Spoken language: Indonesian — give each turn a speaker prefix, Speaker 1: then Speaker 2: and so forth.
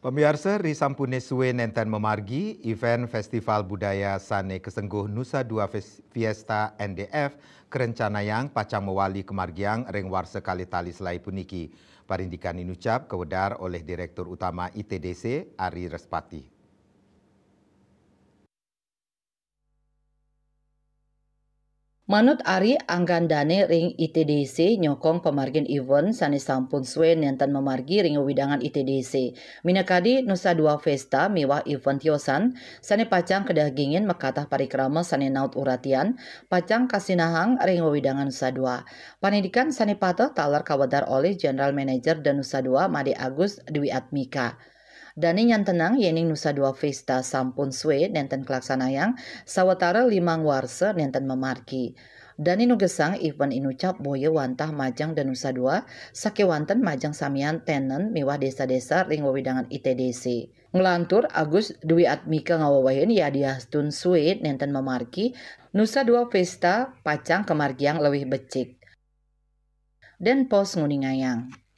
Speaker 1: Pemirsa risampune suwe nenten memargi event Festival Budaya Sane Kesengguh Nusa Dua Fiesta NDF kerencanayang pacang mewali kemargiang ring warsa kali tali selai puniki. Parindikan inucap kewedar oleh Direktur Utama ITDC Ari Respati.
Speaker 2: Manut Ari Anggandane ring ITDC nyokong pemargin event sani sampun suwe nenten memargi ring widangan ITDC. Minakadi Nusa Dua Festa miwah event yosan sani pacang kedagingin mekatah parikrama sani naut uratian pacang kasinahang ring widangan Nusa Dua. Pendidikan sani patah talar kawadar oleh General Manager dan Nusa Dua Made Agus Dwi Atmika. Dani tenang yening Nusa Dua Festa sampun suwe nenten kelaksanayang sawatara 5 warsa nenten memargi. Dani nugesang event inucap boye wantah majang dan Nusa Dua sake wanten majang samian tenen miwah desa-desa ring wewidangan ITDC. Ngelantur Agus Dwi Atmika ngawawahin ya diastun suwe nenten memargi Nusa Dua Festa pacang kemargiang lewih becik. Dan pos nguningayang.